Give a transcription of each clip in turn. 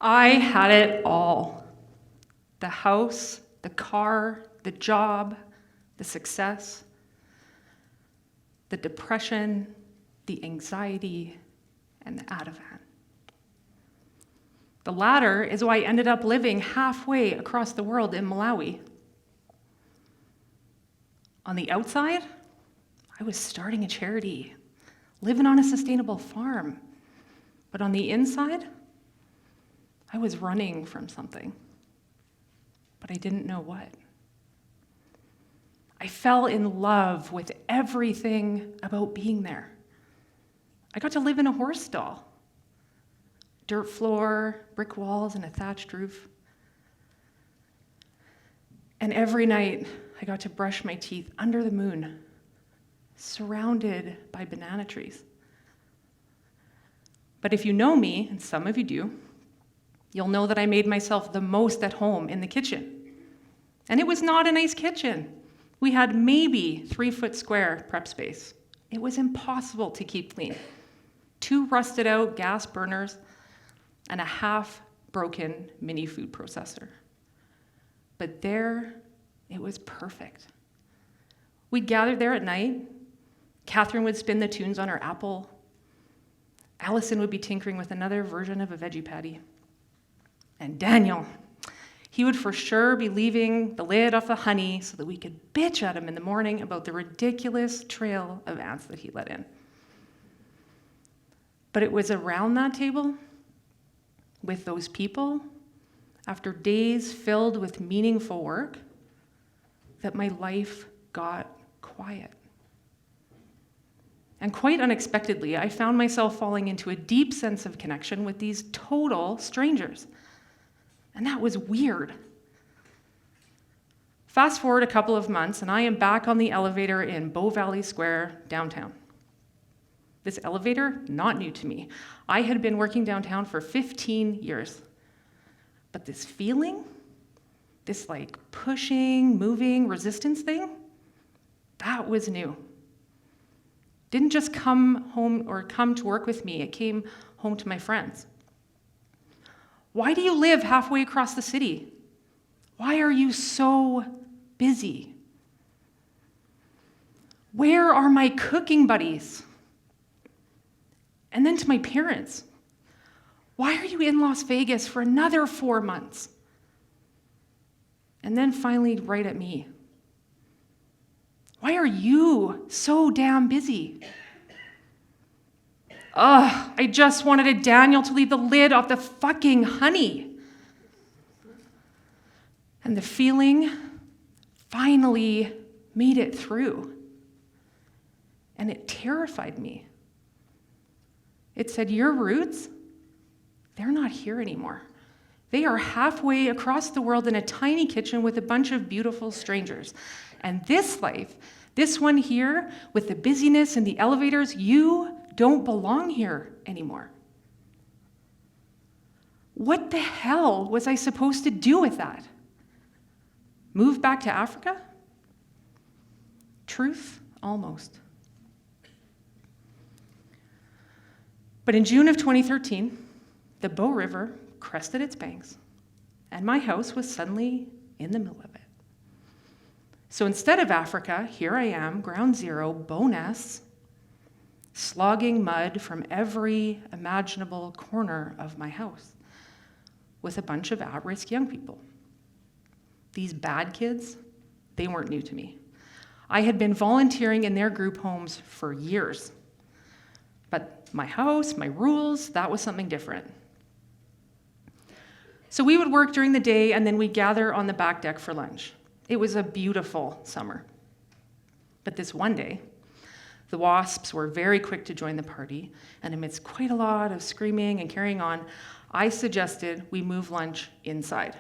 I had it all. The house, the car, the job, the success, the depression, the anxiety, and the Ativan. The latter is why I ended up living halfway across the world in Malawi. On the outside, I was starting a charity, living on a sustainable farm. But on the inside, I was running from something, but I didn't know what. I fell in love with everything about being there. I got to live in a horse stall. Dirt floor, brick walls, and a thatched roof. And every night, I got to brush my teeth under the moon, surrounded by banana trees. But if you know me, and some of you do, you'll know that I made myself the most at home in the kitchen. And it was not a nice kitchen. We had maybe 3-foot square prep space. It was impossible to keep clean. 2 rusted out gas burners and a half-broken mini food processor. But there, it was perfect. We'd gather there at night. Catherine would spin the tunes on her Apple. Allison would be tinkering with another version of a veggie patty. And Daniel, he would for sure be leaving the lid off the honey so that we could bitch at him in the morning about the ridiculous trail of ants that he let in. But it was around that table, with those people, after days filled with meaningful work, that my life got quiet. And quite unexpectedly, I found myself falling into a deep sense of connection with these total strangers. And that was weird. Fast forward a couple of months, and I am back on the elevator in Bow Valley Square, downtown. This elevator, not new to me. I had been working downtown for 15 years. But this feeling, this like pushing, moving, resistance thing, that was new. Didn't just come home or come to work with me, it came home to my friends. Why do you live halfway across the city? Why are you so busy? Where are my cooking buddies? And then to my parents, why are you in Las Vegas for another 4 months? And then finally, right at me. Why are you so damn busy? I just wanted a Daniel to leave the lid off the fucking honey. And the feeling finally made it through. And it terrified me. It said, your roots, they're not here anymore. They are halfway across the world in a tiny kitchen with a bunch of beautiful strangers. And this life, this one here, with the busyness and the elevators, you don't belong here anymore. What the hell was I supposed to do with that? Move back to Africa? Truth, almost. But in June of 2013, the Bow River crested its banks, and my house was suddenly in the middle of it. So instead of Africa, here I am, ground zero, bow nests, slogging mud from every imaginable corner of my house with a bunch of at-risk young people. These bad kids, they weren't new to me. I had been volunteering in their group homes for years. But my house, my rules, that was something different. So we would work during the day, and then we'd gather on the back deck for lunch. It was a beautiful summer. But this one day, the WASPs were very quick to join the party, and amidst quite a lot of screaming and carrying on, I suggested we move lunch inside.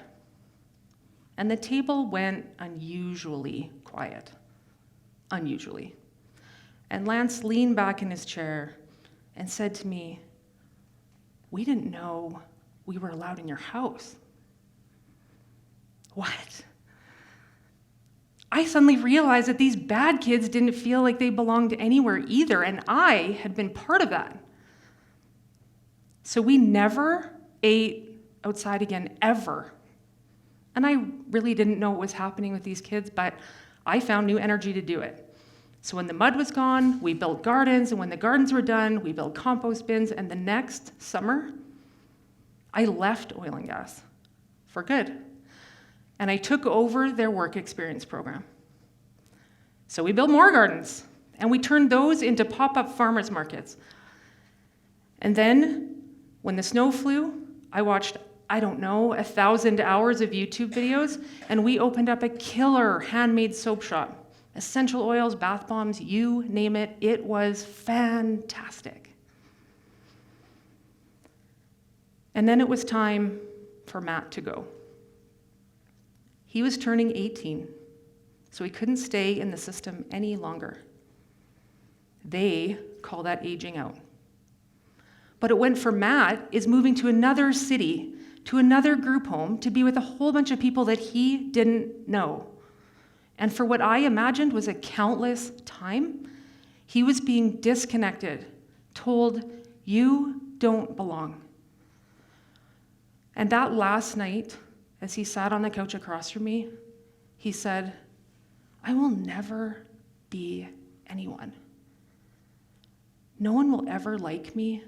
And the table went unusually quiet. Unusually. And Lance leaned back in his chair and said to me, "We didn't know we were allowed in your house." What? I suddenly realized that these bad kids didn't feel like they belonged anywhere either, and I had been part of that. So we never ate outside again ever. And I really didn't know what was happening with these kids, but I found new energy to do it. So when the mud was gone, we built gardens, and when the gardens were done, we built compost bins, and the next summer, I left oil and gas for good. And I took over their work experience program. So we built more gardens, and we turned those into pop-up farmers markets. And then, when the snow flew, I watched, 1,000 hours of YouTube videos, and we opened up a killer handmade soap shop. Essential oils, bath bombs, you name it. It was fantastic. And then it was time for Matt to go. He was turning 18, so he couldn't stay in the system any longer. They call that aging out. But it went for Matt is moving to another city, to another group home, to be with a whole bunch of people that he didn't know. And for what I imagined was a countless time, he was being disconnected, told, you don't belong. And that last night, as he sat on the couch across from me, he said, I will never be anyone. No one will ever like me.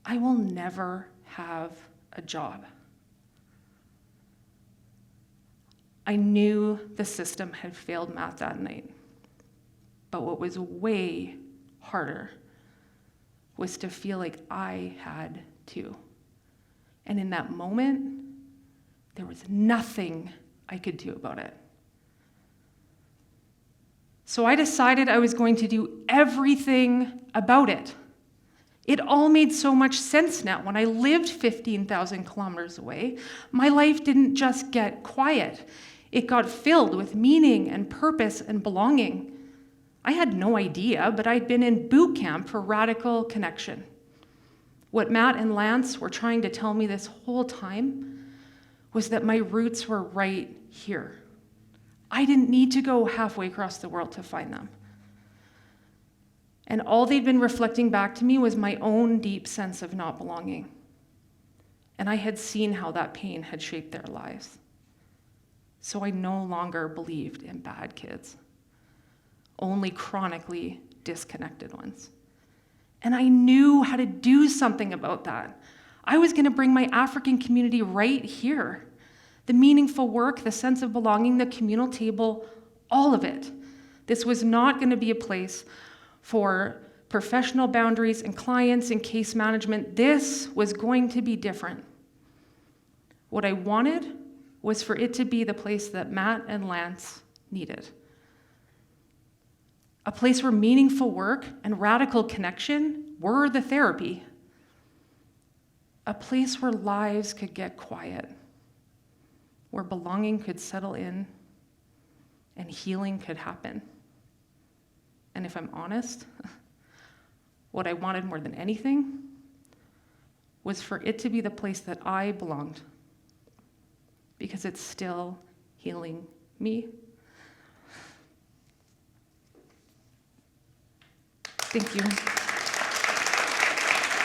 I will never have a job. I knew the system had failed Matt that night. But what was way harder was to feel like I had too. And in that moment, there was nothing I could do about it. So I decided I was going to do everything about it. It all made so much sense now. When I lived 15,000 kilometers away, my life didn't just get quiet. It got filled with meaning and purpose and belonging. I had no idea, but I'd been in boot camp for radical connection. What Matt and Lance were trying to tell me this whole time was that my roots were right here. I didn't need to go halfway across the world to find them. And all they'd been reflecting back to me was my own deep sense of not belonging. And I had seen how that pain had shaped their lives. So I no longer believed in bad kids, only chronically disconnected ones. And I knew how to do something about that. I was going to bring my African community right here. The meaningful work, the sense of belonging, the communal table, all of it. This was not going to be a place for professional boundaries and clients and case management. This was going to be different. What I wanted was for it to be the place that Matt and Lance needed. A place where meaningful work and radical connection were the therapy. A place where lives could get quiet, where belonging could settle in and healing could happen. And if I'm honest, what I wanted more than anything was for it to be the place that I belonged, because it's still healing me. Thank you.